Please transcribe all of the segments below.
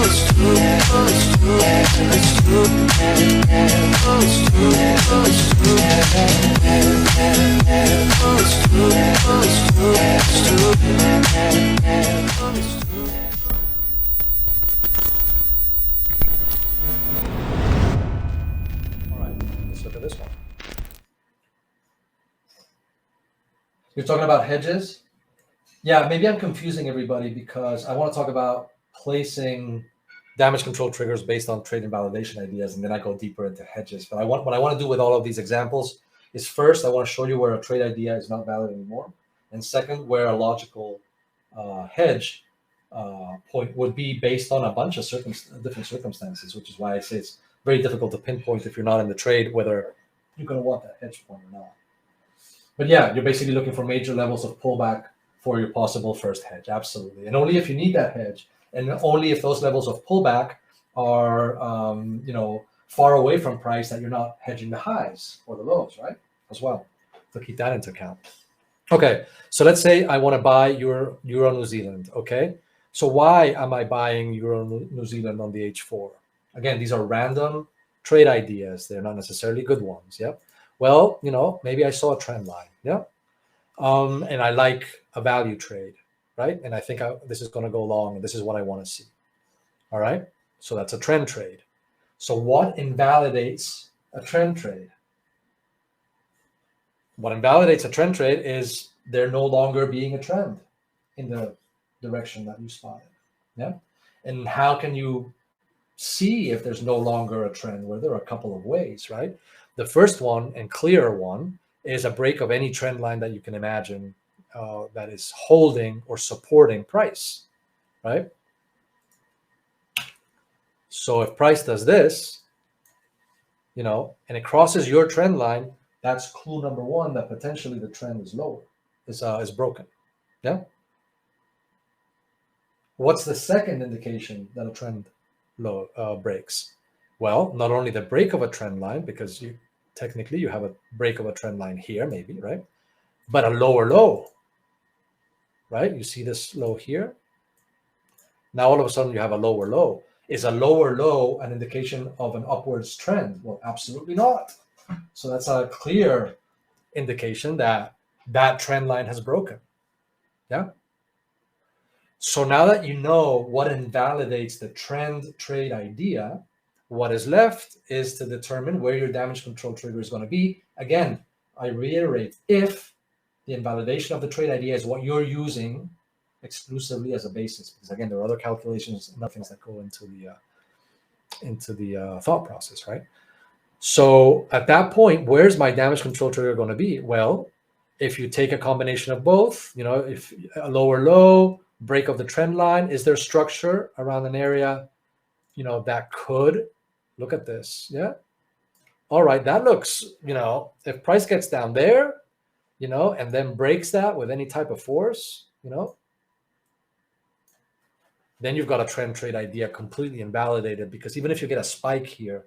Let's look at this one. You're talking about hedges? Yeah, maybe I'm confusing everybody because I want to talk about placing damage control triggers based on trade invalidation ideas, and then I go deeper into hedges. But what I want to do with all of these examples is first, I want to show you where a trade idea is not valid anymore. And second, where a logical hedge point would be based on a bunch of different circumstances, which is why I say it's very difficult to pinpoint if you're not in the trade whether you're going to want that hedge point or not. But yeah, you're basically looking for major levels of pullback for your possible first hedge, absolutely. And only if you need that hedge, and only if those levels of pullback are, far away from price that you're not hedging the highs or the lows, right? As well, so keep that into account. Okay, so let's say I want to buy Euro New Zealand, okay? So why am I buying Euro New Zealand on the H4? Again, these are random trade ideas. They're not necessarily good ones, yeah? Well, maybe I saw a trend line, yeah? And I like a value trade, right? And I think this is going to go long, and this is what I want to see, all right? So that's a trend trade. So what invalidates a trend trade? What invalidates a trend trade is there no longer being a trend in the direction that you spotted, yeah? And how can you see if there's no longer a trend? Well, there are a couple of ways, right? The first one, and clearer one, is a break of any trend line that you can imagine that is holding or supporting price, right? So if price does this, and it crosses your trend line, that's clue number one that potentially the trend is lower, is broken, yeah? What's the second indication that a trend breaks? Well, not only the break of a trend line, because technically you have a break of a trend line here, maybe, right? But a lower low, right? You see this low here. Now all of a sudden you have a lower low. Is a lower low an indication of an upwards trend? Well, absolutely not. So that's a clear indication that that trend line has broken, yeah? So now that you know what invalidates the trend trade idea, what is left is to determine where your damage control trigger is going to be. Again, I reiterate, if the invalidation of the trade idea is what you're using exclusively as a basis, because again, there are other calculations and other things that go into the thought process, right? So at that point, where's my damage control trigger going to be? Well, if you take a combination of both, if a lower low, break of the trend line, is there structure around an area, that could, look at this, yeah? All right, that looks, if price gets down there, and then breaks that with any type of force, then you've got a trend trade idea completely invalidated, because even if you get a spike here,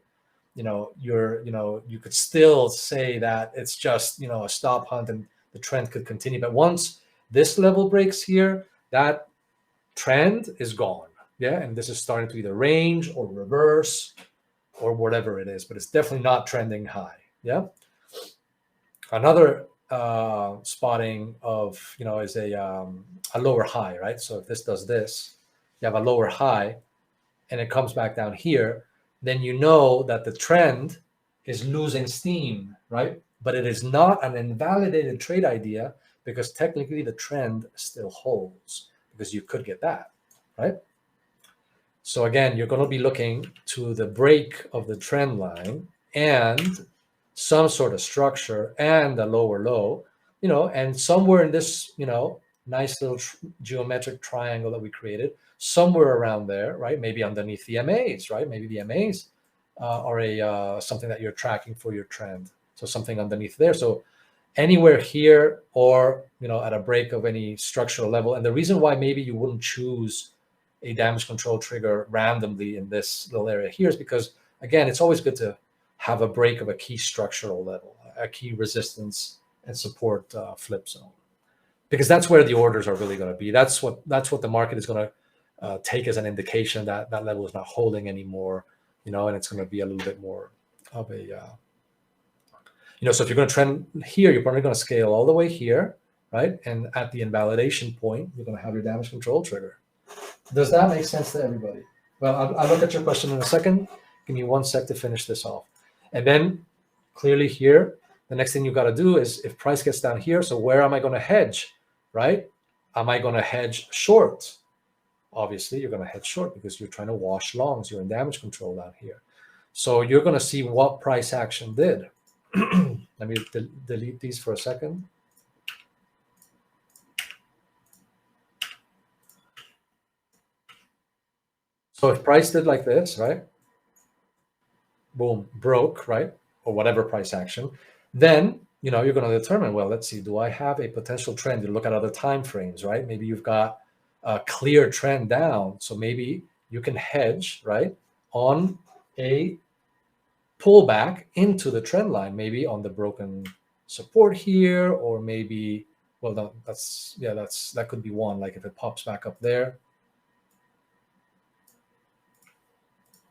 you could still say that it's just, a stop hunt and the trend could continue. But once this level breaks here, that trend is gone, yeah? And this is starting to either range or reverse or whatever it is, but it's definitely not trending high, yeah? Another spotting of, is a lower high, right? So if this does this, you have a lower high and it comes back down here, then you know that the trend is losing steam, right? But it is not an invalidated trade idea, because technically the trend still holds, because you could get that, right? So again, you're going to be looking to the break of the trend line and some sort of structure and a lower low, and somewhere in this, nice little geometric triangle that we created, somewhere around there, right? Maybe underneath the MAs, right? Maybe the MAs are something that you're tracking for your trend. So something underneath there. So anywhere here, or, at a break of any structural level. And the reason why maybe you wouldn't choose a damage control trigger randomly in this little area here is because, again, it's always good to have a break of a key structural level, a key resistance and support flip zone, because that's where the orders are really going to be. That's what the market is going take as an indication that that level is not holding anymore, and it's going to be a little bit more of a, so if you're going to trend here, you're probably going to scale all the way here, right? And at the invalidation point, you're going to have your damage control trigger. Does that make sense to everybody? Well, I'll look at your question in a second. Give me 1 sec to finish this off. And then clearly here, the next thing you've got to do is if price gets down here, so where am I going to hedge, right? Am I going to hedge short? Obviously, you're going to hedge short because you're trying to wash longs. You're in damage control down here. So you're going to see what price action did. Let me delete these for a second. So if price did like this, right? Boom, broke, right? Or whatever price action, then you're going to determine, well, let's see, do I have a potential trend? You look at other time frames, right? Maybe you've got a clear trend down, so maybe you can hedge, right, on a pullback into the trend line, maybe on the broken support here, or maybe, well, no, that could be one, like if it pops back up there.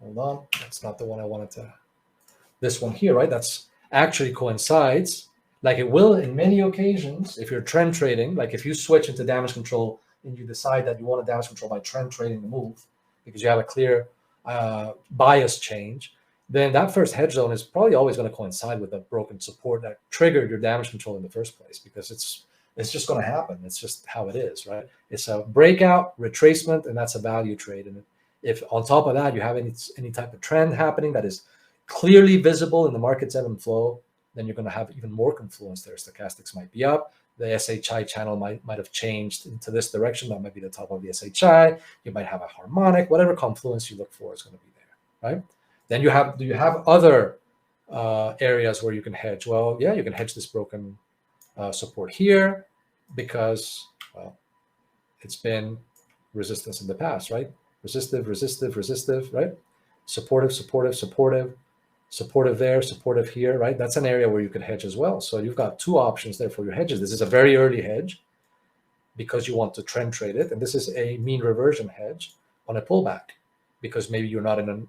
Hold on, that's not the one I wanted to. This one here, right? That's actually coincides, like it will in many occasions, if you're trend trading, like if you switch into damage control and you decide that you want to damage control by trend trading the move because you have a clear bias change, then that first hedge zone is probably always going to coincide with the broken support that triggered your damage control in the first place, because it's just going to happen. It's just how it is, right? It's a breakout, retracement, and that's a value trade. And if on top of that you have any type of trend happening that is clearly visible in the market's ebb and flow, then you're going to have even more confluence there. Stochastics might be up. The SHI channel might have changed into this direction. That might be the top of the SHI. You might have a harmonic. Whatever confluence you look for is going to be there, right? Then do you have other areas where you can hedge? Well, yeah, you can hedge this broken support here because, well, it's been resistance in the past, right? Resistive, resistive, resistive, right? Supportive, supportive, supportive, supportive there, supportive here, right? That's an area where you can hedge as well. So you've got two options there for your hedges. This is a very early hedge because you want to trend trade it. And this is a mean reversion hedge on a pullback because maybe you're not in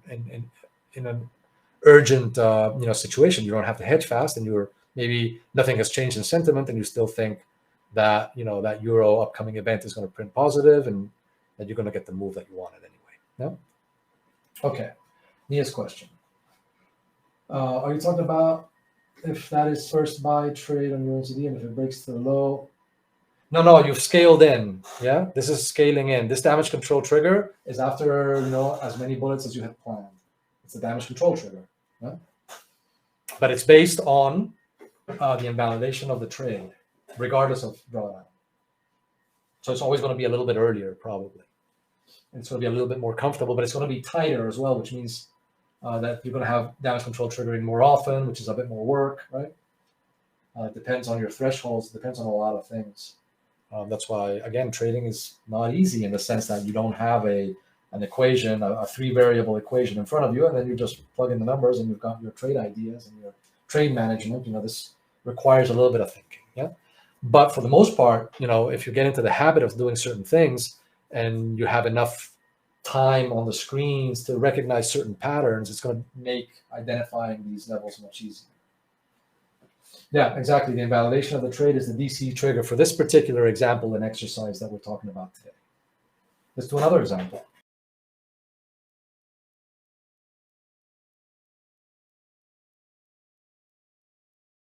an urgent situation. You don't have to hedge fast, and maybe nothing has changed in sentiment, and you still think that that euro upcoming event is going to print positive and that you're going to get the move that you wanted anyway. No? Okay. Nia's question. Are you talking about if that is first buy trade on your NCD and if it breaks to the low? No, you've scaled in. Yeah, this is scaling in. This damage control trigger is after as many bullets as you had planned. It's a damage control trigger. Yeah? But it's based on the invalidation of the trade, regardless of drawdown. So it's always going to be a little bit earlier, probably. And it's going to be a little bit more comfortable, but it's going to be tighter as well, which means that you're going to have damage control triggering more often, which is a bit more work, right? It depends on your thresholds. It depends on a lot of things. That's why, again, trading is not easy in the sense that you don't have an equation, a three-variable equation in front of you, and then you just plug in the numbers and you've got your trade ideas and your trade management. This requires a little bit of thinking, yeah? But for the most part, if you get into the habit of doing certain things and you have enough time on the screens to recognize certain patterns, it's going to make identifying these levels much easier. Yeah, exactly. The invalidation of the trade is the DC trigger for this particular example and exercise that we're talking about today. Let's do another example.